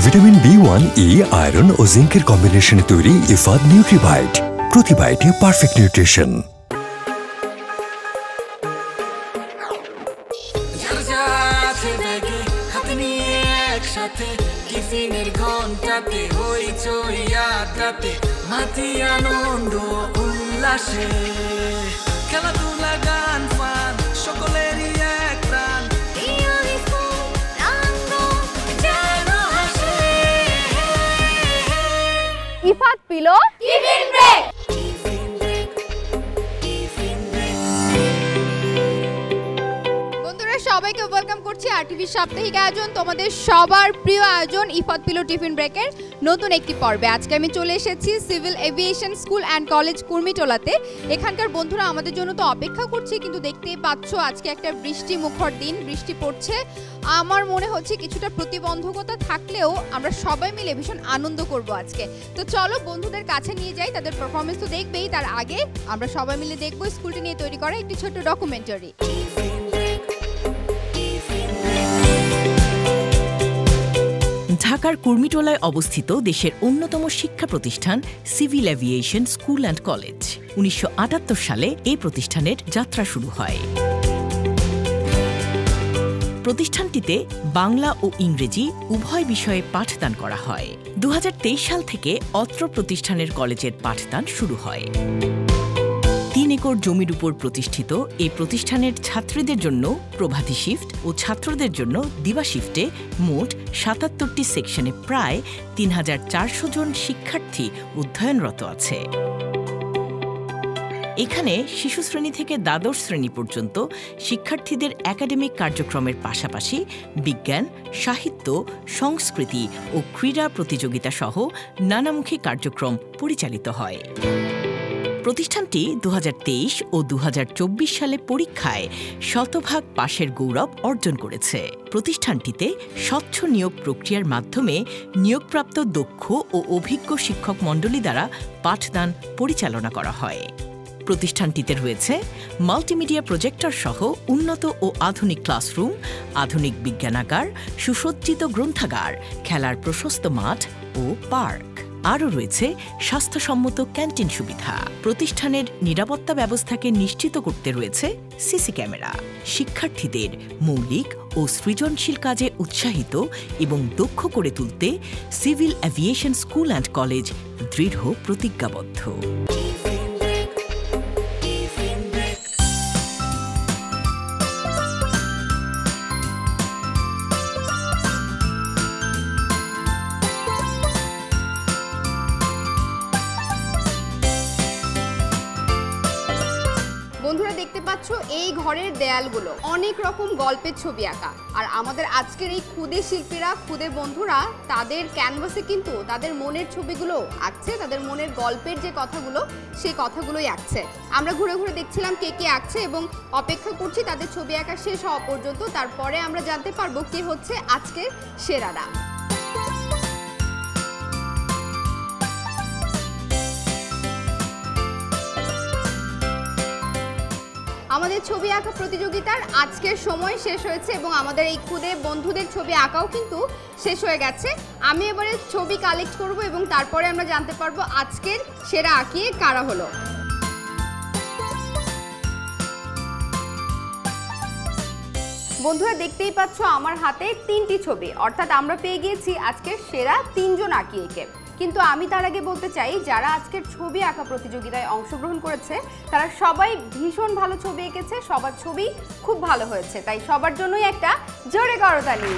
Vitamin B1, E, iron ও জিঙ্কের কম্বিনেশনে তৈরি ইফাদ নিউট্রিবাইট, প্রতি বাইটে পারফেক্ট নিউট্রিশন। টিফিনের ঘন্টাতে হইচই আড্ডাতে মাতি আনন্দ উল্লাসে, খেলাধুলা গান ফান সকলেরই এক প্রাণ। Ifad pillow tiffin break. সবাইকে ওয়েলকাম করছি আরটিভি সাপ্তাহিক আয়োজন, তোমাদের সবার প্রিয় আয়োজন ইফাদ পিলো টিফিন ব্রেকের নতুন একটি পর্বে। আজকে আমি চলে এসেছি civil aviation school and college কুর্মিটোলাতে। এখানকার বন্ধুরা আমাদের জন্য তো অপেক্ষা করছে, কিন্তু দেখতেই পাচ্ছ আজকে একটা বৃষ্টি মুখর দিন, বৃষ্টি পড়ছে। আমার মনে হচ্ছে কিছুটা প্রতিবন্ধকতা থাকলেও আমরা সবাই মিলে ভীষণ আনন্দ করব আজকে। তো চলো বন্ধুদের কাছে নিয়ে যাই, তাদের পারফরমেন্স তো দেখবেই, তার আগে আমরা সবাই মিলে দেখবো স্কুলটি নিয়ে তৈরি করা একটি ছোট্ট ডকুমেন্টারি। ঢাকার কুর্মিটোলায় অবস্থিত দেশের অন্যতম শিক্ষা প্রতিষ্ঠান civil aviation school and college. 1978 সালে এই প্রতিষ্ঠানের যাত্রা শুরু হয়। প্রতিষ্ঠানটিতে বাংলা ও ইংরেজি উভয় বিষয়ে পাঠদান করা হয়। 2023 সাল থেকে অত্র প্রতিষ্ঠানের কলেজের পাঠদান শুরু হয়। 3 একর জমির উপর প্রতিষ্ঠিত এই প্রতিষ্ঠানের ছাত্রীদের জন্য প্রভাতী শিফট ও ছাত্রদের জন্য দিবা শিফটে মোট 77টি সেকশনে প্রায় 3400 জন শিক্ষার্থী অধ্যয়নরত আছে। এখানে শিশু শ্রেণী থেকে দ্বাদশ শ্রেণী পর্যন্ত শিক্ষার্থীদের একাডেমিক কার্যক্রমের পাশাপাশি বিজ্ঞান, সাহিত্য, সংস্কৃতি ও ক্রীড়া প্রতিযোগিতা সহ নানামুখী কার্যক্রম পরিচালিত হয়। প্রতিষ্ঠানটি 2023 ও 2024 সালে পরীক্ষায় শতভাগ পাশের গৌরব অর্জন করেছে। প্রতিষ্ঠানটিতে স্বচ্ছ নিয়োগ প্রক্রিয়ার মাধ্যমে নিয়োগপ্রাপ্ত দক্ষ ও অভিজ্ঞ শিক্ষক মণ্ডলী দ্বারা পাঠদান পরিচালনা করা হয়। প্রতিষ্ঠানটিতে রয়েছে মাল্টিমিডিয়া প্রজেক্টর সহ উন্নত ও আধুনিক ক্লাসরুম, আধুনিক বিজ্ঞানাগার, সুসজ্জিত গ্রন্থাগার, খেলার প্রশস্ত মাঠ ও পার্ক। আরও রয়েছে স্বাস্থ্যসম্মত ক্যান্টিন সুবিধা। প্রতিষ্ঠানের নিরাপত্তা ব্যবস্থাকে নিশ্চিত করতে রয়েছে সিসি ক্যামেরা। শিক্ষার্থীদের মৌলিক ও সৃজনশীল কাজে উৎসাহিত এবং দক্ষ করে তুলতে civil aviation school and college দৃঢ় প্রতিজ্ঞাবদ্ধ। বন্ধুরা দেখতে পাচ্ছ এই ঘরের দেয়ালগুলো অনেক রকম গল্পের ছবি আঁকা, আর আমাদের আজকের এই ক্ষুদে শিল্পীরা, ক্ষুদে বন্ধুরা তাদের ক্যানভাসে কিন্তু তাদের মনের ছবিগুলো আঁকছে, তাদের মনের গল্পের যে কথাগুলো সেই কথাগুলোই আঁকছে। আমরা ঘুরে ঘুরে দেখছিলাম কে কে আঁকছে এবং অপেক্ষা করছি তাদের ছবি আঁকা শেষ হওয়া পর্যন্ত, তারপরে আমরা জানতে পারবো কে হচ্ছে আজকের সেরারা। আমাদের ছবি আঁকা প্রতিযোগিতার আজকের সময় শেষ হয়েছে এবং আমাদের এই ক্ষুদে বন্ধুদের ছবি আঁকাও কিন্তু শেষ হয়ে গেছে। আমি এবারে ছবি কালেক্ট করব এবং তারপরে আমরা জানতে পারবো আজকের সেরা আঁকিয়ে কারা হলো। বন্ধুরা দেখতেই পাচ্ছ আমার হাতে 3টি ছবি, অর্থাৎ আমরা পেয়ে গিয়েছি আজকের সেরা 3 জন আঁকিয়েকে। কিন্তু আমি তার আগে বলতে চাই, যারা আজকের ছবি আঁকা প্রতিযোগিতায় অংশগ্রহণ করেছে তারা সবাই ভীষণ ভালো ছবি এঁকেছে, সবার ছবি খুব ভালো হয়েছে, তাই সবার জন্যই একটা জোরে করতালি।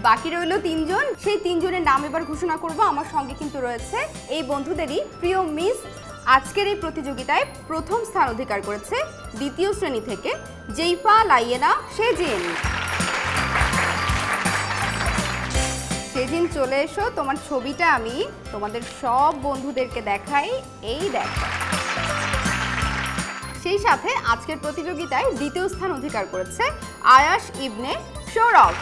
বাকি রইল 3 জন, সেই 3 জনের নাম এবার ঘোষণা করব। আমার সঙ্গে কিন্তু রয়েছে এই বন্ধুদেরই প্রিয় মিস। আজকের এই প্রতিযোগিতায় প্রথম স্থান অধিকার করেছে 2য় শ্রেণী থেকে জেইফা লাইয়েনা সেজিন। সেদিন চলে এসো, তোমার ছবিটা আমি তোমাদের সব বন্ধুদেরকে দেখাই। এই দেখো, সেই সাথে আজকের প্রতিযোগিতায় 2য় স্থান অধিকার করেছে আয়াশ ইবনে সৌরভ।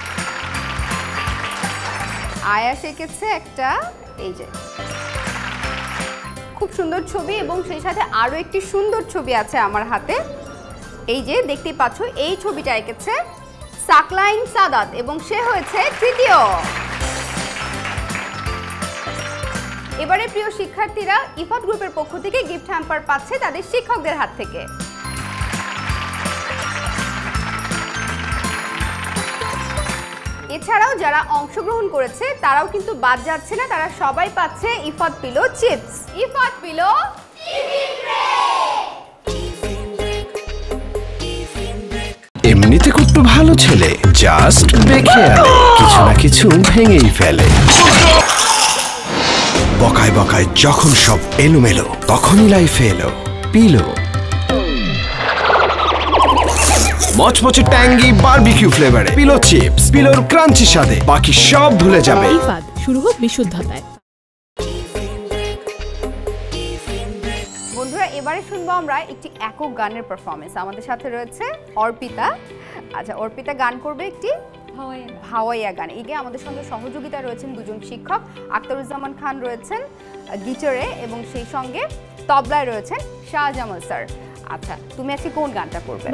আয়াশ এঁকেছে একটা এই যে খুব সুন্দর ছবি এবং সেই সাথে আরও একটি সুন্দর ছবি আছে আমার হাতে। এই যে দেখতেই পাচ্ছ, এই ছবিটা এঁকেছে সাকলাইন সাদাত এবং সে হয়েছে তৃতীয়। এবারে প্রিয় শিক্ষার্থীরা ইফাত গ্রুপের পক্ষ থেকে গিফট হ্যাম্পার পাচ্ছে তাদের শিক্ষকদের হাত থেকে। এছাড়াও যারা অংশগ্রহণ করেছে তারাও কিন্তু বাদ যাচ্ছে না, তারা সবাই পাচ্ছে Ifat pillow chips. Ifad pillow এমনিতে একটু ভালো ছেলে, জাস্ট দেখে আনে কিছু না কিছু ভেঙেই ফেলে। বকায় বকায় যখন সব এলোমেলো তখনই লাইফে এলো পিলো। মচমচে ট্যাঙ্গি বারবিকিউ ফ্লেভারে পিলো চিপস, পিলোর ক্রাঞ্চি স্বাদে বাকি সব ভুলে যাবে। ইফাত, শুরু হোক বিশুদ্ধতায়। বন্ধুরা, এবারে শুনবো আমরা একটি একক গানের পারফরমেন্স। আমাদের সাথে রয়েছে অর্পিতা। আচ্ছা, অর্পিতা গান করবে একটি ভাওয়াইয়া গান। এগে আমাদের সঙ্গে সহযোগিতা রয়েছেন দুজন শিক্ষক, আখতারুজ্জামান খান রয়েছেন গিটারে এবং সেই সঙ্গে তবলায় রয়েছেন শাহজামাল স্যার। আচ্ছা, তুমি আজকে কোন গানটা করবে?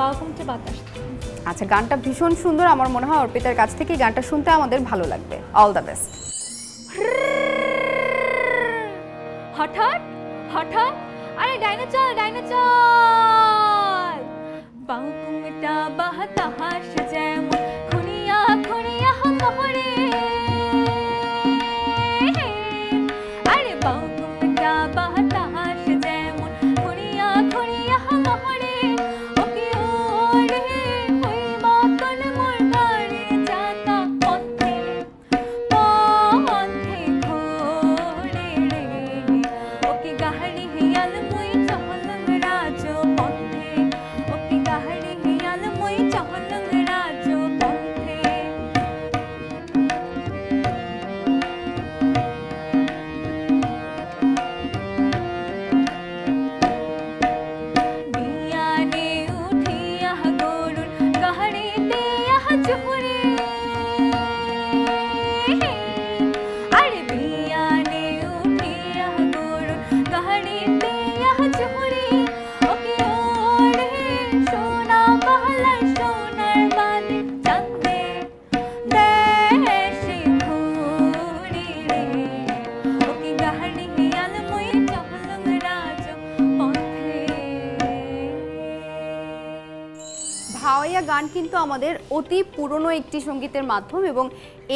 আচ্ছা, গানটা ভীষণ সুন্দর। আমার মনে হয় অর্পিতার কাছ থেকে গানটা শুনতে আমাদের ভালো লাগবে। All the best. হঠাৎ হঠাৎ আরে ডাইনো চল, ডাইনো চল, বাহুকুমটা বাহাতা হাস যেমন খুনিয়া খুনিয়া মোহরে, আরে বাহুকুমটা বাহাতা হাস যেমন খুনিয়া খুনিয়া মোহরে, ওকে ওরে ওই মতন মোর গাড়ি চাকা পথে পথে ঘোরে রে, ওকে গাহড়ি হিয়াল মুই চহলং রাজ পথে, ওকে গাহড়ি হিয়াল মুই চহলং রাজ পথে। বিয়ানে উঠিয়া গরুর গাহড়িতে জোহরে, আরে বিয়ানে উঠিয়া গরুর গাহড়িতে জোহরে, ওকে ওরে সোনা পাহালার সোনার বাদে চাঁদে দেশে ঘুরি রে, ওকে গাহড়ি হিয়াল মুই চহলং রাজ পথে। ভাওয়াইয়া গান কিন্তু আমাদের অতি পুরনো একটি সঙ্গীতের মাধ্যম এবং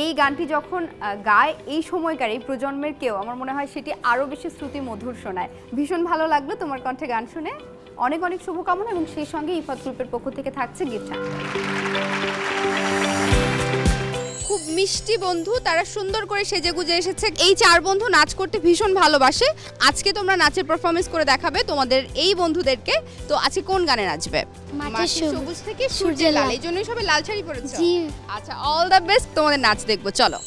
এই গানটি যখন গায় এই সময়কার এই প্রজন্মের কেউ, আমার মনে হয় সেটি আরও বেশি শ্রুতি মধুর শোনায়। ভীষণ ভালো লাগলো তোমার কণ্ঠে গান শুনে। অনেক অনেক শুভকামনা এবং সেই সঙ্গে ইফাত গ্রুপের পক্ষ থেকে থাকছে গিফট। খুব মিষ্টি বন্ধু, তারা সুন্দর করে সেজেগুজে এসেছে। এই চার বন্ধু নাচ করতে ভীষণ ভালোবাসে। আজকে তোমরা নাচের পারফরমেন্স করে দেখাবে তোমাদের এই বন্ধুদেরকে। তো আজকে কোন গানে নাচবে? মাঠের সবুজ থেকে সূর্যের লাল। এই জন্যই সবাই লাল শাড়ি পরেছে। আচ্ছা, অল দ্য বেস্ট, তোমাদের নাচ দেখবো, চলো।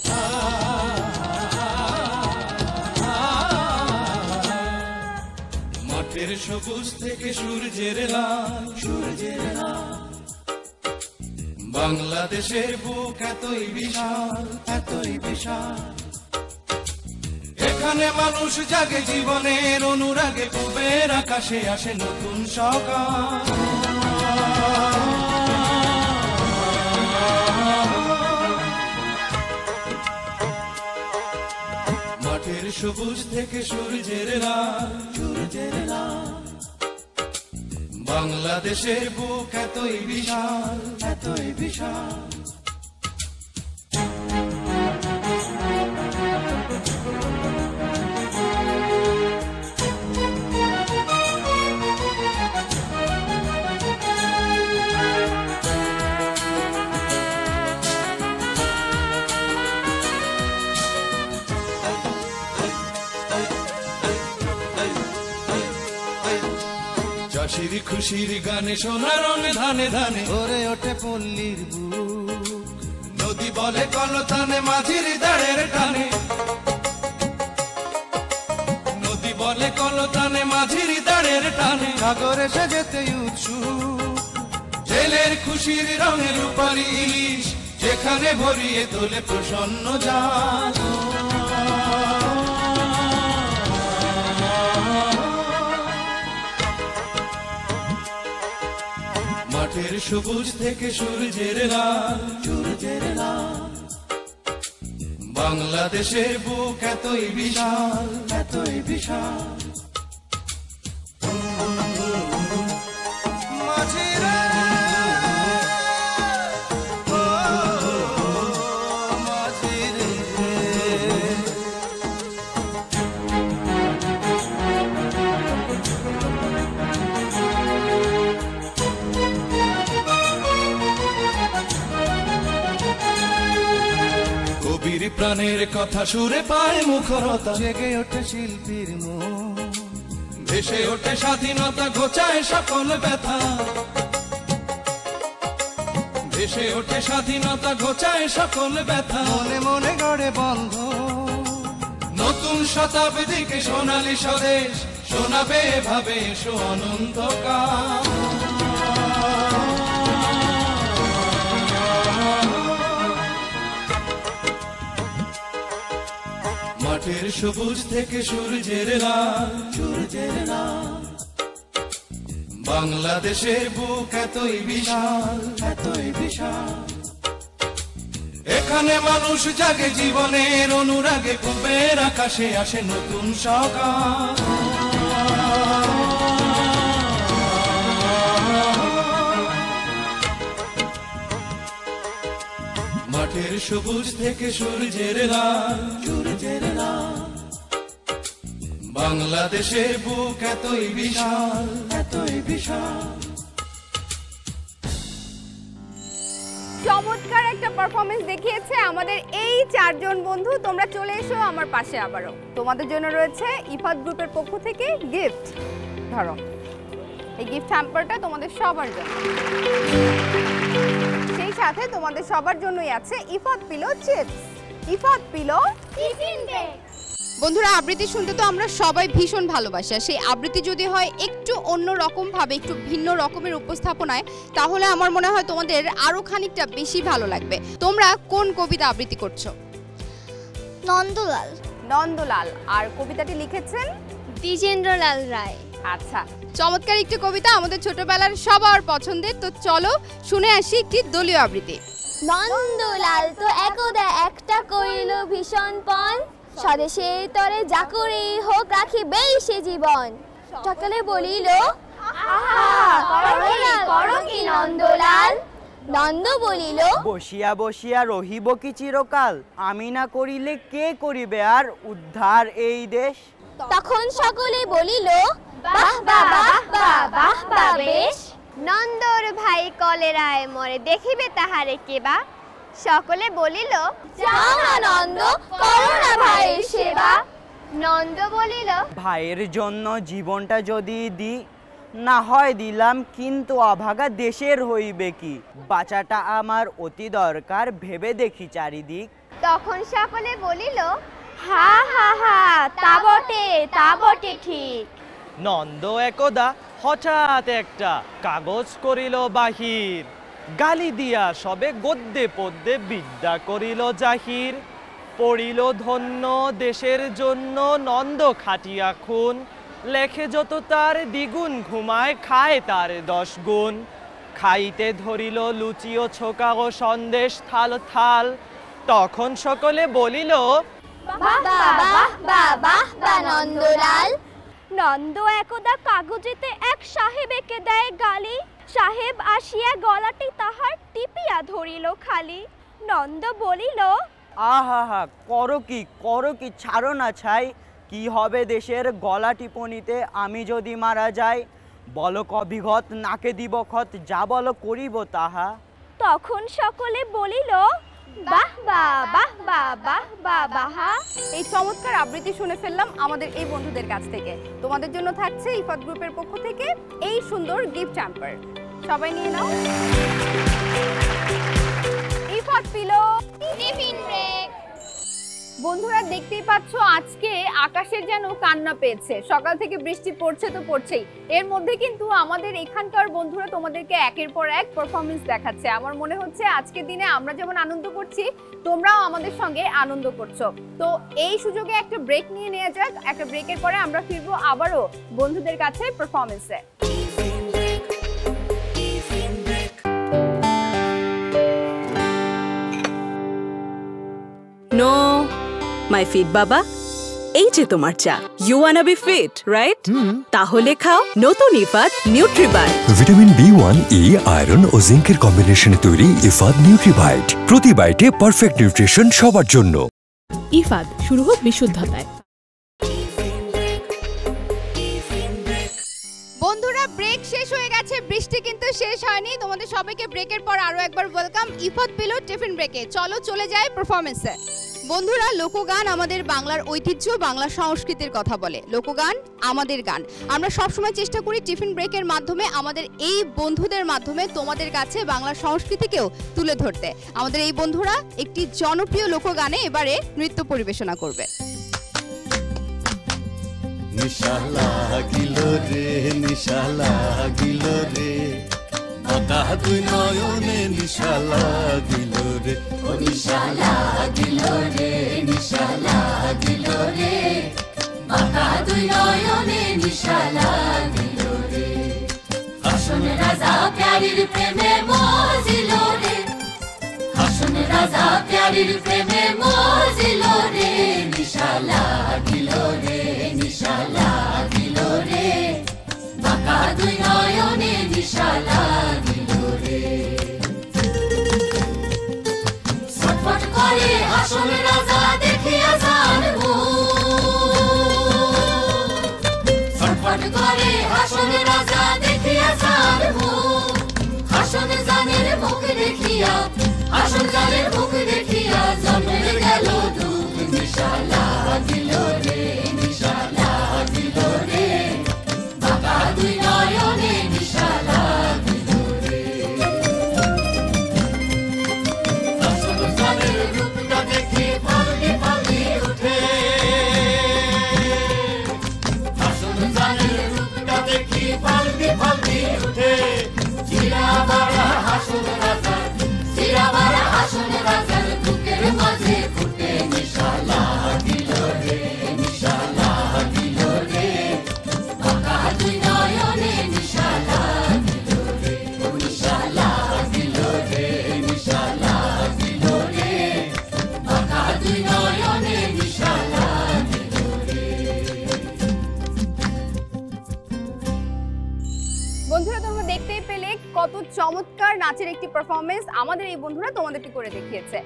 মাঠের সবুজ থেকে সূর্যের লাল, সূর্যের লাল, বাংলাদেশের বুক এতই বিশাল, এতই বিশাল, এখানে মানুষ জাগে জীবনের অনুরাগে, কুবের আকাশে আসে নতুন সকাল। মাঠের সবুজ থেকে সূর্যের লাল, সূর্যের লাল, বাংলাদেশের বুক এতই বিশাল, এতই বিশাল, চাষির খুশির গানে সোনার রঙে ধানে ধানে ভরে ওঠে পল্লীর বুক, নদী বলে কলতানে মাঝির দাঁড়ের টানে, নদী বলে কলতানে মাঝির দাঁড়ের টানে, সাগর এসে যেতে উৎসুক, জেলের খুশির রঙে রূপালী ইলিশ যেখানে ভরিয়ে তোলে প্রসন্ন জান। মাঠের সবুজ থেকে সূর্যের লাল, সূর্যের লাল। বাংলাদেশের বুক এতই বিশাল, এতই বিশাল। মাঝিরা ও মাঝিরে কবির প্রাণের কথা সুরে পায় মুখরতা, জেগে ওঠে শিল্পীর মন, ভেসে ওঠে স্বাধীনতা, ঘোচায় সকল ব্যথা। ভেসে ওঠে স্বাধীনতা, ঘোচায় সকল ব্যথা। মনে মনে গড়ে বন্ধ নতুন শতাব্দীকে, সোনালী স্বদেশ শোনাবে ভাবে এসো অনন্তকাল। মাঠের সবুজ থেকে সূর্যের লাল, সূর্যের লাল। বাংলাদেশের বুক এতই বিশাল, এতই বিশাল। এখানে মানুষ জাগে জীবনের অনুরাগে, পূবের আকাশে আসে নতুন সকাল। মাঠের সবুজ থেকে সূর্যের লাল, সূর্যের লাল। বাংলাদেশের বুক এতই বিশাল, এতই বিশাল। চমৎকার একটা পারফরমেন্স দেখিয়েছে আমাদের এই চারজন বন্ধু। তোমরা চলে এসো আমার পাশে আবারও। তোমাদের জন্য রয়েছে ইফাত গ্রুপের পক্ষ থেকে গিফট। ধরো, এই গিফট হ্যাম্পারটা তোমাদের সবার জন্য। সেই সাথে তোমাদের সবার জন্যই আছে Ifad pillow chips, Ifad pillow tiffin break. বন্ধুরা, আবৃত্তি শুনতে তো আমরা সবাই ভীষণ ভালোবাসি। সেই আবৃত্তি যদি হয় একটু অন্য রকম ভাবে, একটু ভিন্ন রকমের উপস্থাপনায়, তাহলে আমার মনে হয় তোমাদের আরো খানিকটা বেশি ভালো লাগবে। তোমরা কোন কবিতা আবৃত্তি করছো? নন্দলাল। নন্দলাল। আর কবিতাটি লিখেছেন দ্বিজেন্দ্রলাল রায়। আচ্ছা, চমৎকার একটি কবিতা, আমাদের ছোটবেলার সবার পছন্দের। তো চলো শুনে আসি একটি দলীয় আবৃত্তি। নন্দলাল তো একদা একটা কইল ভীষণ পণ, স্বদেশের তরে যা করি হোক রাখিবে সে জীবন। সকালে বলিল করো কি নন্দলাল? নন্দ বলিল বসিয়া বসিয়া রহিব কি চিরকাল, আমি না করিলে কে করিবে আর উদ্ধার এই দেশ। তখন সকলে বলিল বাহ বাহ বাহ বাহ বাহ বাহ বেশ। নন্দর ভাই কলেরায় মরে দেখিবে তাহারে কেবা। সকলে বলিল যাও না নন্দ, করো না ভাইয়ের সেবা। নন্দ বলিল ভাইয়ের জন্য জীবনটা যদি দিই, না হয় দিলাম, কিন্তু অভাগা দেশের হইবে কি। বাঁচাটা আমার অতি দরকার, ভেবে দেখি চারিদিক। তখন সকলে বলিল হা হা হা, তা বটে ঠিক। নন্দ একদা হঠাৎ একটা কাগজ করিল বাহির, গালি দিয়া সবে গদ্যে পদ্যে বিদ্যা করিল জাহির। পড়িল ধন্য দেশের জন্য নন্দ খাটিয়া খুন, লেখে যত তার দ্বিগুণ, ঘুমায় খায় তার 10 গুণ। খাইতে ধরিল লুচি ও ছোকা ও সন্দেশ থাল থাল, তখন সকলে বলিল বাহ বাহ বাহ বাহ বাহ বাহ নন্দলাল। নন্দ একদা কাগজেতে এক সাহেব এঁকে দেয় গালি, সাহেব আসিয়া গলাটি তাহার টিপিয়া ধরিল খালি। নন্দ বলিল আহা, করো কি, ছাড়ো না ছাই। কি হবে দেশের গলা টিপনিতে আমি যদি মারা যাই। বলো কবিঘত, নাকে দিব খত, যা বলো করিব তাহা। তখন সকলে বলিল বাহ বাহ বাহ বাহ বাহ বাহ বাহা। এই চমৎকার আবৃত্তি শুনে ফেললাম আমাদের এই বন্ধুদের কাছ থেকে। তোমাদের জন্য থাকছে ইফাত গ্রুপের পক্ষ থেকে এই সুন্দর গিফট হ্যাম্পার। সবাই নিয়ে নাও। Ifad pillow tiffin break. বন্ধুরা, দেখতেই পাচ্ছ আজকে আকাশের যেন কান্না পেয়েছে। সকাল থেকে বৃষ্টি পড়ছে তো পড়ছেই, এর মধ্যে কিন্তু আমাদের এখানকার বন্ধুরা তোমাদেরকে একের পর এক পারফরমেন্স দেখাচ্ছে। আমার মনে হচ্ছে আজকের দিনে আমরা যেমন আনন্দ করছি, তোমরাও আমাদের সঙ্গে আনন্দ করছো। তো এই সুযোগে একটা ব্রেক নিয়ে নেওয়া যাক। একটা ব্রেকের পরে আমরা ফিরবো আবারও বন্ধুদের কাছে পারফরমেন্সে। নো মাই ফিট বাবা, এই যে তোমার চা। You wanna be fit right? তাহলে খাও নতুন Ifad Nutribite. Vitamin B1, E, iron ও জিঙ্কের কম্বিনেশনে তৈরি ইফাদ নিউট্রিবাইট। প্রতি বাইটে পারফেক্ট নিউট্রিশন সবার জন্য। ইফাদ, শুরু হোক বিশুদ্ধতায়। বন্ধুরা, ব্রেক শেষ হয়ে গেছে, বৃষ্টি কিন্তু শেষ হয়নি। তোমাদের সবাইকে ব্রেকের পর আরো একবার ওয়েলকাম ইফাদ পিলো টিফিন ব্রেকে। চলো চলে যাই পারফরমেন্সে। বন্ধুরা, লোকগান আমাদের বাংলার ঐতিহ্য, বাংলা সংস্কৃতির কথা বলে। লোকগান আমাদের গান। আমরা সবসময় চেষ্টা করি টিফিন ব্রেকের মাধ্যমে, আমাদের এই বন্ধুদের মাধ্যমে তোমাদের কাছে বাংলা সংস্কৃতিকেও তুলে ধরতে। আমাদের এই বন্ধুরা একটি জনপ্রিয় লোকগানে এবারে নৃত্য পরিবেশনা করবে। নিশা লাগিল রে, নিশা লাগিল রে, বাঁকা দুই নয়নে নিশা লাগিল রে, ও নিশা লাগিল রে, নিশা লাগিল রে, বাঁকা দুই নয়নে নিশা লাগিল রে। হাসন রাজা প্যারির প্রেমে মজিল রে, হাসন রাজা প্যারির প্রেমে মজিল রে, নিশা লাগিল রে, নিশা লাগিল রে, বাঁকা দুই নয়নে নিশা লাগিল রে। ছটফট করে হাসন রাজা দেখিয়া যান মুখ, ছটফট করে হাসন রাজা দেখিয়া যান মুখ, হাসন জানের মুখ দেখিয়া, হাসন জানের মুখ দেখিয়া জন্মে গেল দুঃখ, নিশা লাগিল রে, নিশা লাগিল রে, বাঁকা দুই নয়নে নিশা লাগিল রে। হাসন জানের রূপটা দেখে ফালকে ফালকে উঠে, হাসন জানের রূপটা দেখি ফালকে ফালকে উঠে, চিরাবারা হাসন রাজা, চিরাবারা হাসন রাজার বুকের মাঝে ফুটে, নিশা লাগিল রে, নিশা লাগিল রে, বাঁকা দুই নয়নে নিশা লাগিল রে, নিশা লাগিল রে, নিশা লাগিল রে, বাঁকা দুই নয়নে নিশা লাগিল রে। বন্ধুরা, তোমরা দেখতেই পেলে কত চমৎকার নাচের একটি পারফরমেন্স আমাদের এই বন্ধুরা তোমাদেরকে করে দেখিয়েছে।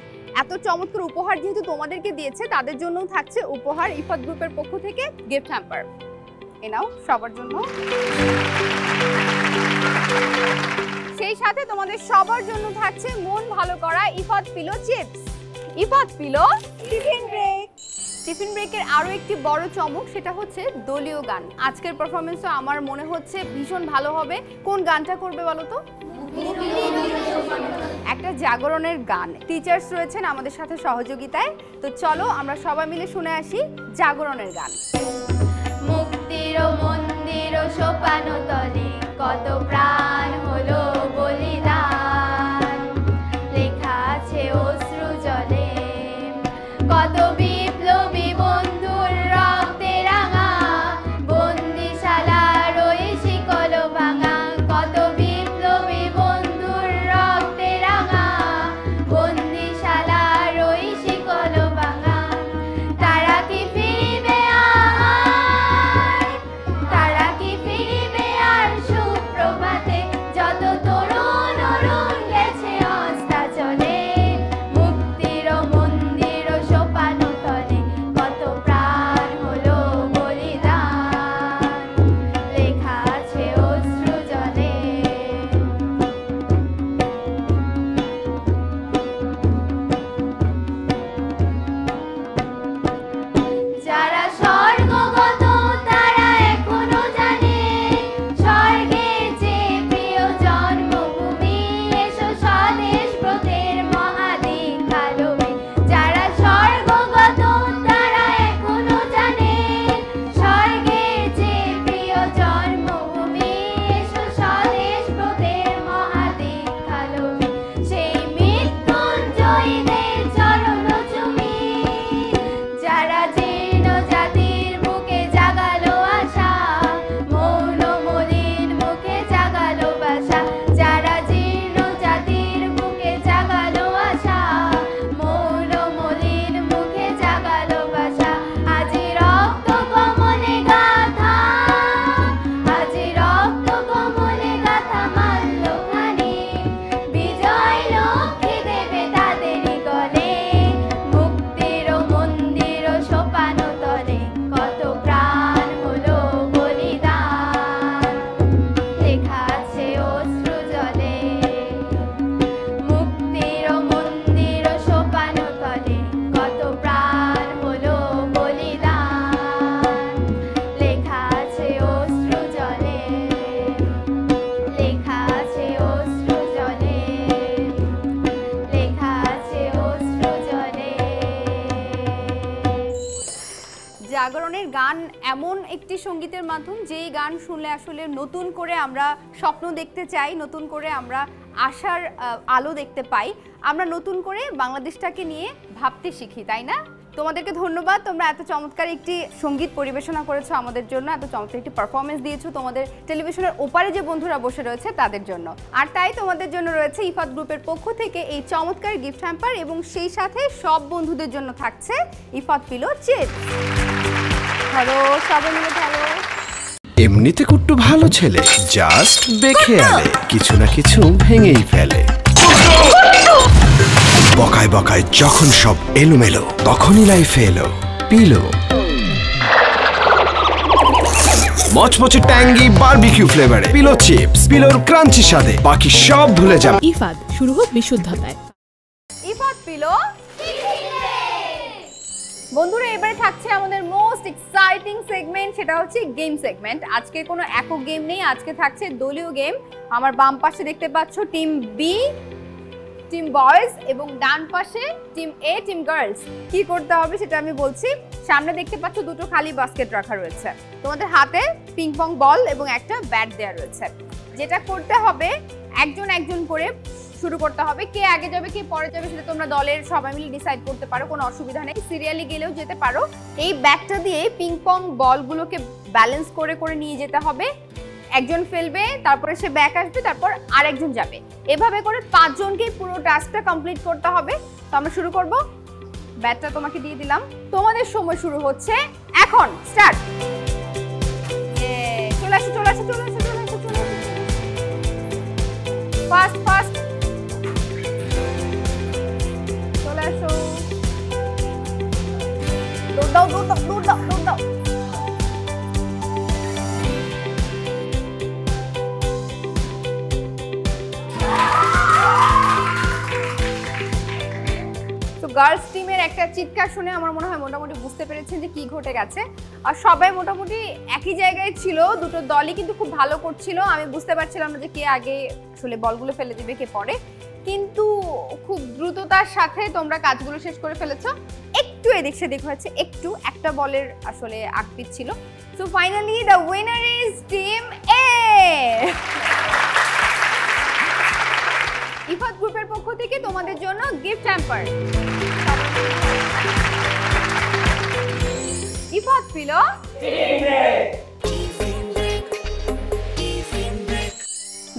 এত চমৎকার উপহার যেহেতু তোমাদেরকে দিয়েছে, তাদের জন্যও থাকছে উপহার ইফাদ গ্রুপের পক্ষ থেকে গিফট হ্যাম্পার। এ নাও সবার জন্য। সেই সাথে তোমাদের সবার জন্য থাকছে মন ভালো করা Ifad pillow chips. Ifad pillow tiffin break. Tiffin ব্রেকের আরো একটি বড় চমক, সেটা হচ্ছে দলীয় গান। আজকের পারফরমেন্সও আমার মনে হচ্ছে ভীষণ ভালো হবে। কোন গানটা করবে বলো তো? একটা জাগরণের গান। টিচার্স রয়েছেন আমাদের সাথে সহযোগিতায়। তো চলো আমরা সবাই মিলে শুনে আসি জাগরণের গান। মুক্তির মন্দির সোপান তলে কত প্রাণ হলো বলিদান, লেখা আছে অশ্রু জলে কত বিপ্লবী বন্ধুর রক্তে রাঙা, বন্দিশালার ওই শিকল ভাঙা, কত বিপ্লবী বন্ধুর রক্তে রাঙা, বন্দিশালার ওই শিকল ভাঙা। তারা কি ফিরবে আর, তারা কি ফিরবে আর সুপ্রভাতে, যত তরুণ অরুণ গেছে অস্তাচলে, মুক্তির মন্দির সোপান তলে জাগরণের গান এমন একটি সঙ্গীতের মাধ্যম যেই গান শুনলে আসলে নতুন করে আমরা স্বপ্ন দেখতে চাই, নতুন করে আমরা আশার আলো দেখতে পাই, আমরা নতুন করে বাংলাদেশটাকে নিয়ে ভাবতে শিখি, তাই না? তোমাদেরকে ধন্যবাদ, তোমরা এত চমৎকার একটি সঙ্গীত পরিবেশনা করেছো আমাদের জন্য, এত চমৎকার একটি পারফরমেন্স দিয়েছো তোমাদের টেলিভিশনের ওপারে যে বন্ধুরা বসে রয়েছে তাদের জন্য। আর তাই তোমাদের জন্য রয়েছে ইফাত গ্রুপের পক্ষ থেকে এই চমৎকার গিফট হ্যাম্পার, এবং সেই সাথে সব বন্ধুদের জন্য থাকছে ইফাত পিলো চিপস। ধরো, সবাই মিলে ধরো। এমনিতে কুট্টু ভালো ছেলে, জাস্ট বেখেয়ালে কিছু না কিছু ভেঙেই ফেলে। বকায় বকায় যখন সব এলোমেলো, তখনই লাইফে এলো পিলো। মচমচে ট্যাঙ্গি বারবিকিউ ফ্লেভারে পিলো চিপস, পিলোর ক্রাঞ্চি স্বাদে বাকি সব ভুলে যাবে। ইফাত, শুরু হোক বিশুদ্ধতায়। ইফাত পিলো। বন্ধুরা, এবারে থাকছে আমাদের মোস্ট এক্সাইটিং সেগমেন্ট, সেটা হচ্ছে গেম সেগমেন্ট। আজকে কোনো একক গেম নেই, আজকে থাকছে দলীয় গেম। আমার বাম পাশে দেখতে পাচ্ছ টিম বি, টিম বয়েজ, এবং ডান পাশে টিম এ, টিম গার্লস। কি করতে হবে সেটা আমি বলছি। সামনে দেখতে পাচ্ছ দুটো খালি বাস্কেট রাখা রয়েছে, তোমাদের হাতে পিং পং বল এবং একটা ব্যাট দেওয়া রয়েছে। যেটা করতে হবে, একজন একজন করে শুরু করতে হবে। কে আগে যাবে কে পরে যাবে সেটা তোমরা দলের সবাই মিলে ডিসাইড করতে পারো, কোনো অসুবিধা নেই, সিরিয়ালি গেলেও যেতে পারো। এই ব্যাটটা দিয়ে পিং পং বলগুলোকে ব্যালেন্স করে করে নিয়ে যেতে হবে। একজন ফেলবে, তারপরে সে ব্যাক আসবে, তারপর আরেকজন যাবে। এভাবে করে 5 জনকে পুরো টাস্কটা কমপ্লিট করতে হবে। তো আমরা শুরু করব। ব্যাটটা তোমাকে দিয়ে দিলাম, তোমাদের সময় শুরু হচ্ছে এখন। স্টার্ট। চলে আসো, চলে আসো, চলে আসো, চলে আসো, চলে আসো। ফাস্ট ফাস্ট চলে আসো। দৌড় দাও, দৌড় দাও, দৌড় দাও, দৌড় দাও। গার্লস টিমের একটা চিৎকার শুনে আমার মনে হয় মোটামুটি বুঝতে পেরেছেন যে কি ঘটে গেছে। আর সবাই মোটামুটি একই জায়গায় ছিল, দুটো দলই কিন্তু খুব ভালো করছিল। আমি বুঝতে পারছিলাম না যে কে আগে আসলে বলগুলো ফেলে দিবে কে পরে, কিন্তু খুব দ্রুততার সাথে তোমরা কাজগুলো শেষ করে ফেলেছো। একটু এদিক সেদিক হয়েছে, একটু একটা বলের আসলে আকপিত ছিল। So finally the winner is team A. Ifad গ্রুপের পক্ষ থেকে তোমাদের জন্য গিফট হ্যাম্পার। ইফাত পিলো।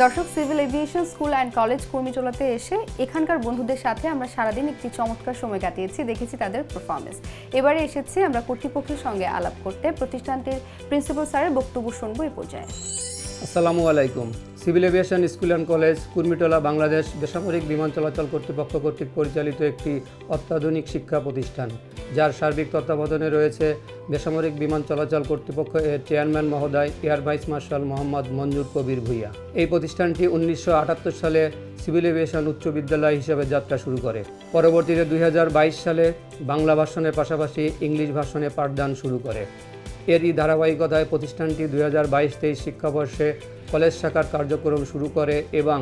দর্শক, civil aviation school and college কুর্মিটোলাতে এসে এখানকার বন্ধুদের সাথে আমরা সারাদিন একটি চমৎকার সময় কাটিয়েছি, দেখেছি তাদের পারফরমেন্স। এবারে এসেছি আমরা কর্তৃপক্ষের সঙ্গে আলাপ করতে, প্রতিষ্ঠানটির প্রিন্সিপাল স্যারের বক্তব্য শুনবো এই পর্যায়ে। আসসালামু আলাইকুম। Civil aviation school and college Kurmitola Bangladesh বেসামরিক বিমান চলাচল কর্তৃপক্ষ কর্তৃক পরিচালিত একটি অত্যাধুনিক শিক্ষা প্রতিষ্ঠান, যার সার্বিক তত্ত্বাবধানে রয়েছে বেসামরিক বিমান চলাচল কর্তৃপক্ষ এর চেয়ারম্যান মহোদয় এয়ার ভাইস মার্শাল মোহাম্মদ মঞ্জুর কবির ভূঁইয়া। এই প্রতিষ্ঠানটি 1978 সালে সিভিল এভিয়েশন উচ্চ বিদ্যালয় হিসেবে যাত্রা শুরু করে। পরবর্তীতে 2022 সালে বাংলা ভার্সনের পাশাপাশি ইংলিশ ভার্সনে পাঠদান শুরু করে। এরই ধারাবাহিকতায় প্রতিষ্ঠানটি 2022-23 শিক্ষাবর্ষে কলেজ শাখার কার্যক্রম শুরু করে এবং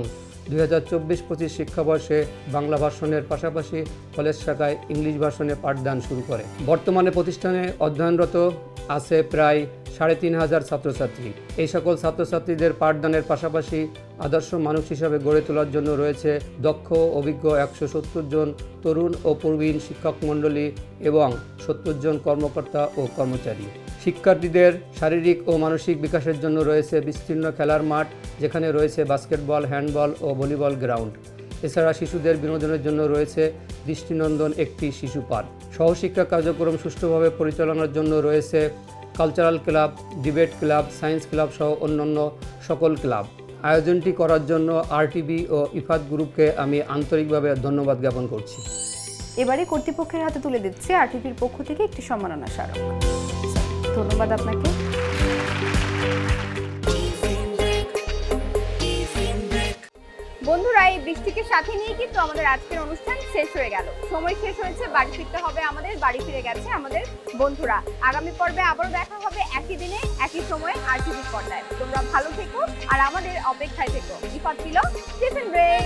2024-25 শিক্ষাবর্ষে বাংলা ভার্সনের পাশাপাশি কলেজ শাখায় ইংলিশ ভার্সনে পাঠদান শুরু করে। বর্তমানে প্রতিষ্ঠানে অধ্যয়নরত আছে প্রায় 3500 ছাত্রছাত্রী। এই সকল ছাত্রছাত্রীদের পাঠদানের পাশাপাশি আদর্শ মানুষ হিসাবে গড়ে তোলার জন্য রয়েছে দক্ষ অভিজ্ঞ 170 জন তরুণ ও প্রবীণ শিক্ষক মণ্ডলী এবং 70 জন কর্মকর্তা ও কর্মচারী। শিক্ষার্থীদের শারীরিক ও মানসিক বিকাশের জন্য রয়েছে বিস্তীর্ণ খেলার মাঠ, যেখানে রয়েছে বাস্কেটবল, হ্যান্ডবল ও ভলিবল গ্রাউন্ড। এছাড়া শিশুদের বিনোদনের জন্য রয়েছে দৃষ্টিনন্দন একটি শিশু পার্ক। সহশিক্ষা কার্যক্রম সুষ্ঠুভাবে পরিচালনার জন্য রয়েছে cultural club, debate club, science club সহ অন্যান্য সকল ক্লাব। আয়োজনটি করার জন্য আরটিভি ও ইফাত গ্রুপকে আমি আন্তরিকভাবে ধন্যবাদ জ্ঞাপন করছি। এবারে কর্তৃপক্ষের হাতে তুলে দিচ্ছি আরটিভির পক্ষ থেকে একটি সম্মাননা স্মারক। ধন্যবাদ আপনাকে। বন্ধুরা, এই বৃষ্টিকে সাথে নিয়ে কিন্তু আমাদের আজকের অনুষ্ঠান শেষ হয়ে গেল। সময় শেষ হয়েছে, বাড়ি ফিরতে হবে আমাদের। বাড়ি ফিরে গেছে আমাদের বন্ধুরা। আগামী পর্বে আবারও দেখা হবে একই দিনে একই সময়ে আরটিভি পর্দায়। তোমরা ভালো থেকো আর আমাদের অপেক্ষায় থেকো। Ifad pillow tiffin break.